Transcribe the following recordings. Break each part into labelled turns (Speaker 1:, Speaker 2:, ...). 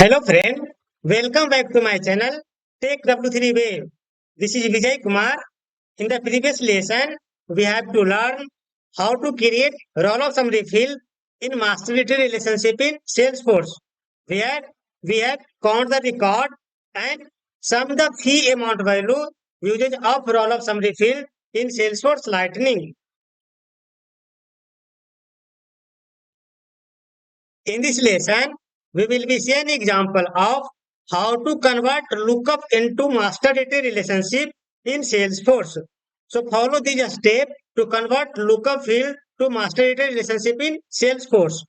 Speaker 1: Hello friend, welcome back to my channel Take W3 Wave. This is Vijay Kumar. In the previous lesson, we have to learn how to create roll-up summary field in master data relationship in Salesforce, where we have count the record and sum the fee amount value usage of roll-up summary field in Salesforce Lightning. In this lesson, we will be seeing an example of how to convert lookup into master data relationship in Salesforce. So follow this step to convert lookup field to master data relationship in Salesforce.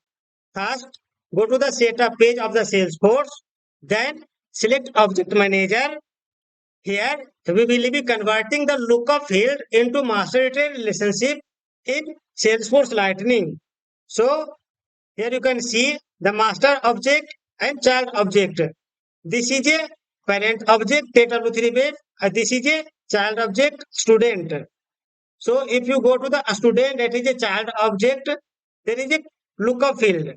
Speaker 1: First, go to the setup page of the Salesforce. Then select Object Manager. Here, we will be converting the lookup field into master data relationship in Salesforce Lightning. So here you can see the master object and child object. This is a parent object TW3 wave and this is a child object student. So if you go to the student, that is a child object, there is a lookup field.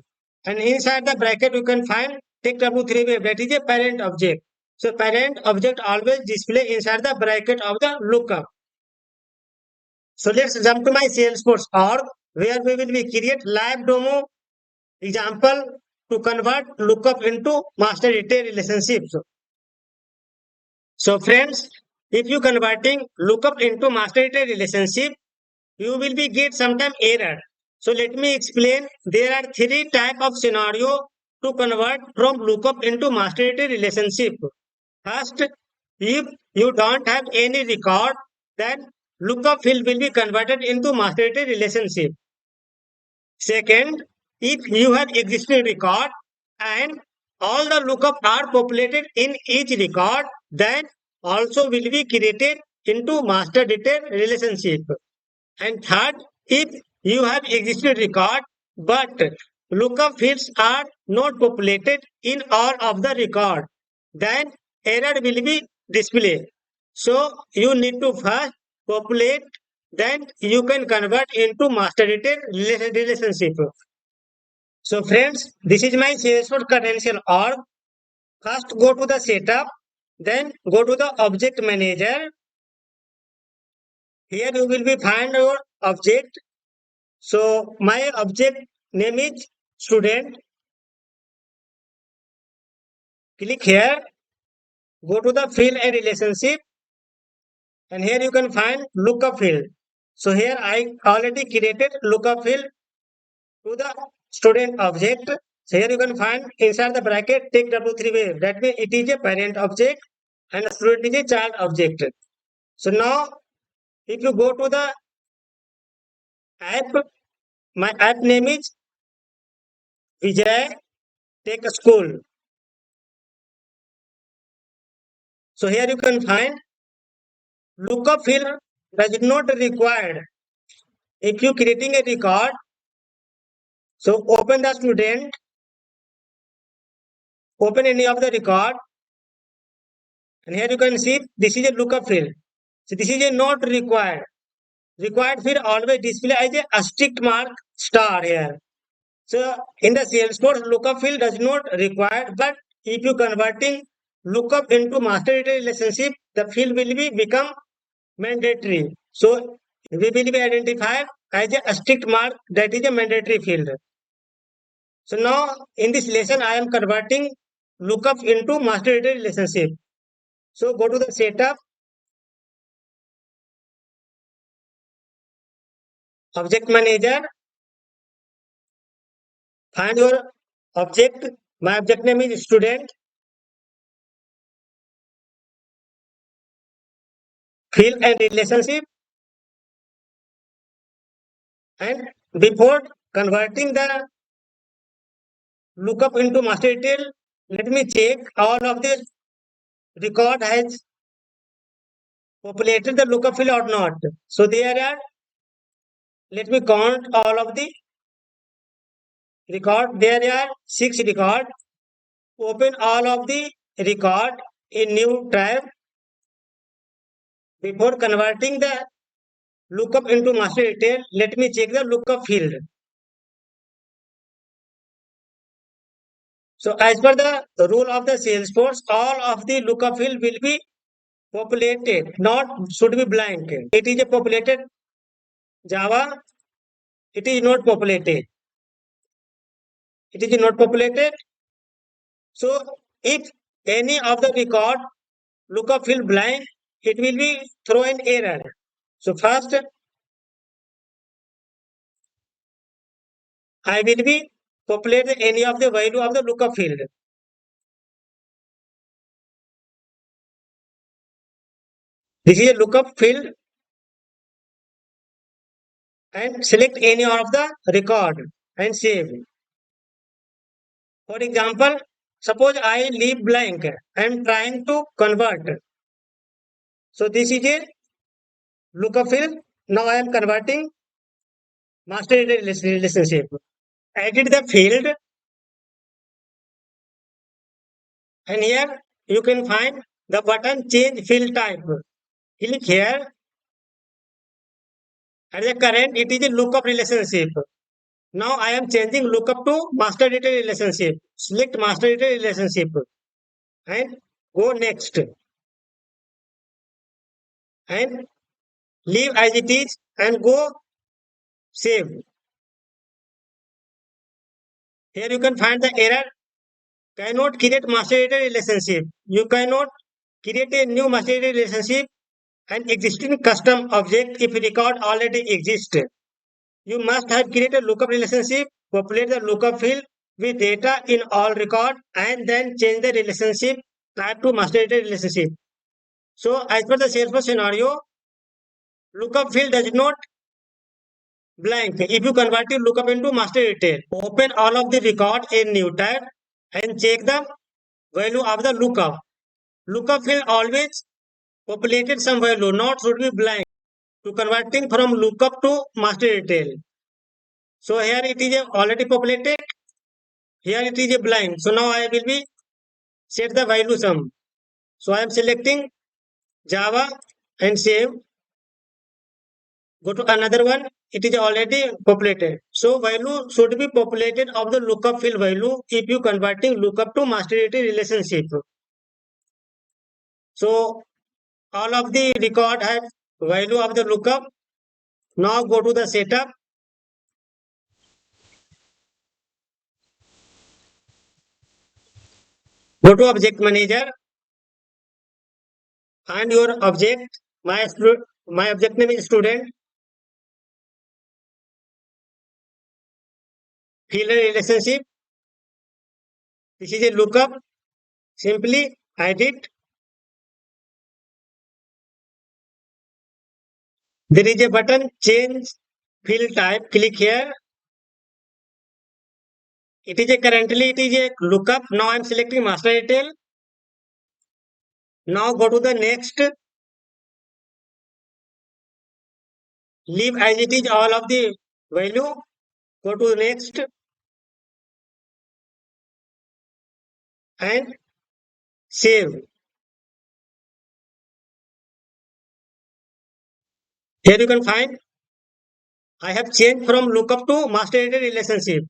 Speaker 1: And inside the bracket you can find TW3 wave, that is a parent object. So parent object always display inside the bracket of the lookup. So let's jump to my Salesforce org where we will be create live demo example to convert lookup into master data relationships. So friends, if you converting lookup into master data relationship, you will be get sometime error. So let me explain. There are three type of scenario to convert from lookup into master data relationship. First, if you don't have any record, then lookup field will be converted into master data relationship. Second, if you have existing record and all the lookup are populated in each record, then also will be created into master data relationship. And third, if you have existing record but lookup fields are not populated in all of the record, then error will be displayed. So you need to first populate, then you can convert into master data relationship. So friends, this is my Salesforce credential org. First go to the setup, then go to the object manager. Here you will be find your object. So my object name is student. Click here, go to the field and relationship, and here you can find lookup field. So here I already created lookup field to the student object. So here you can find inside the bracket take W3 wave. That means it is a parent object and the student is a child object. So now if you go to the app, my app name is Vijay Take a School. So here you can find lookup field does not required. If you creating a record, so open the student, open any of the record, and here you can see this is a lookup field. So this is a not required. Required field always display as a asterisk mark star here. So in the Salesforce lookup field does not required, but if you converting lookup into master data relationship, the field will be become mandatory. So we will be identified as a asterisk mark that is a mandatory field. So now in this lesson I am converting lookup into master data relationship. So go to the setup, object manager, find your object. My object name is student. Field and relationship, and before converting the lookup into master detail, let me check all of this record has populated the lookup field or not. So there are, let me count all of the record. There are 6 record. Open all of the record in new tab. Before converting the lookup into master detail, let me check the lookup field. So as per the rule of the Salesforce, all of the lookup field will be populated, not should be blank. It is a populated Java. It is not populated. It is not populated. So if any of the record lookup field blank, it will be throw an error. So first I will be populate any of the value of the lookup field. This is a lookup field and select any of the record and save. For example, suppose I leave blank. I am trying to convert. So this is a lookup field. Now I am converting master data relationship. Edit the field and here you can find the button change field type. Click here. At the current it is a lookup relationship. Now I am changing lookup to master data relationship. Select master data relationship and go next and leave as it is and go save. Here you can find the error cannot create master data relationship. You cannot create a new master data relationship and existing custom object if record already exists. You must have created a lookup relationship, populate the lookup field with data in all record and then change the relationship type to master data relationship. So as per the Salesforce scenario, lookup field does not blank. If you convert your lookup into master detail, open all of the record in new tab and check the value of the lookup. Lookup field always populated some value, not should be blank. To converting from lookup to master detail. So here it is already populated. Here it is a blank. So now I will be set the value sum. So I am selecting Java and save. Go to another one. It is already populated. So value should be populated of the lookup field value if you converting lookup to master data relationship. So all of the record have value of the lookup. Now go to the setup. Go to object manager. Find your object. My object name is student. Field relationship. This is a lookup. Simply edit. There is a button change field type. Click here. It is a currently it is a lookup. Now I am selecting master detail. Now go to the next. Leave as it is all of the value. Go to the next and save. Here you can find I have changed from lookup to master data relationship.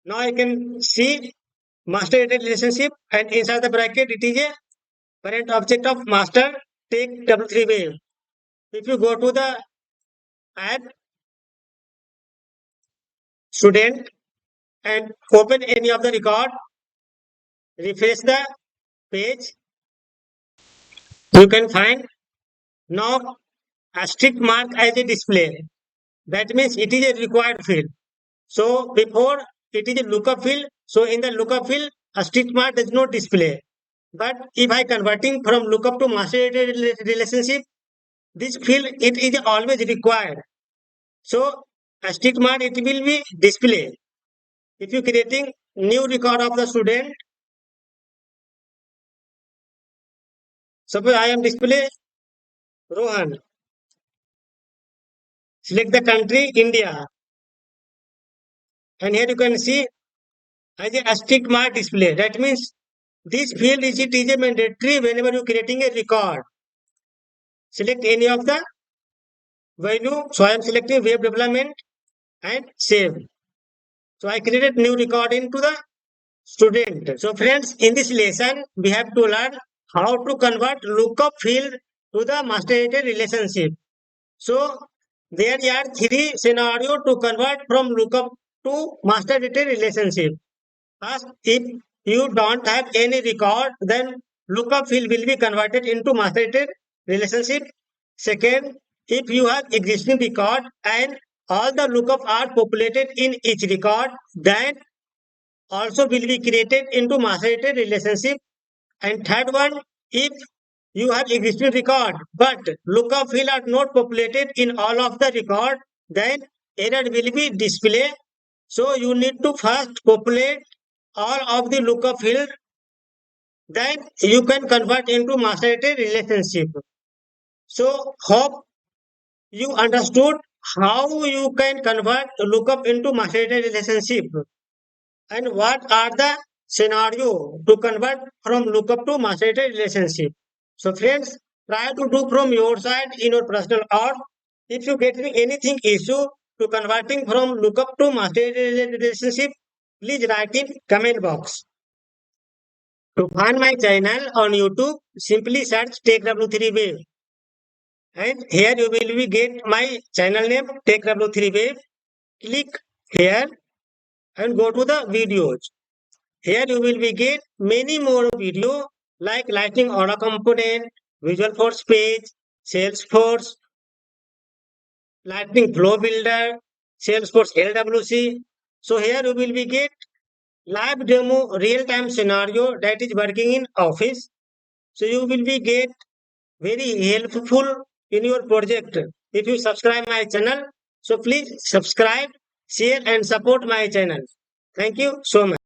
Speaker 1: Now I can see master data relationship and inside the bracket it is a parent object of master take W3 wave. If you go to the add student and open any of the record, refresh the page, you can find now a strict mark as a display. That means it is a required field. So before it is a lookup field. So in the lookup field, a strict mark does not display. But if I converting from lookup to master data relationship, this field it is always required. So a strict mark it will be display. If you creating new record of the student, suppose I am display Rohan. Select the country India. And here you can see as a strict mark display. That means this field is it is a mandatory whenever you creating a record. Select any of the value. So I am selecting web development and save. So I created new record into the student. So friends, in this lesson, we have to learn how to convert lookup field to the master data relationship. So there are three scenarios to convert from lookup to master data relationship. First, if you don't have any record, then lookup field will be converted into master data relationship. Second, if you have existing record and all the lookup are populated in each record, then also will be created into master data relationship. And third one, if you have existing record but lookup field are not populated in all of the record, then error will be displayed. So you need to first populate all of the lookup field, then you can convert into master data relationship. So hope you understood how you can convert lookup into master data relationship and what are the scenario to convert from lookup to master data relationship. So friends, try to do from your side in your personal art. If you get anything issue to converting from lookup to master data relationship, please write in comment box. To find my channel on YouTube, simply search TechW3Wave. And here you will be get my channel name TechW3Wave. Click here and go to the videos. Here you will be get many more video like Lightning Aura component, Visualforce page, Salesforce, Lightning Flow Builder, Salesforce LWC. So here you will be get live demo real-time scenario that is working in Office. So you will be get very helpful in your project if you subscribe my channel. So please subscribe, share and support my channel. Thank you so much.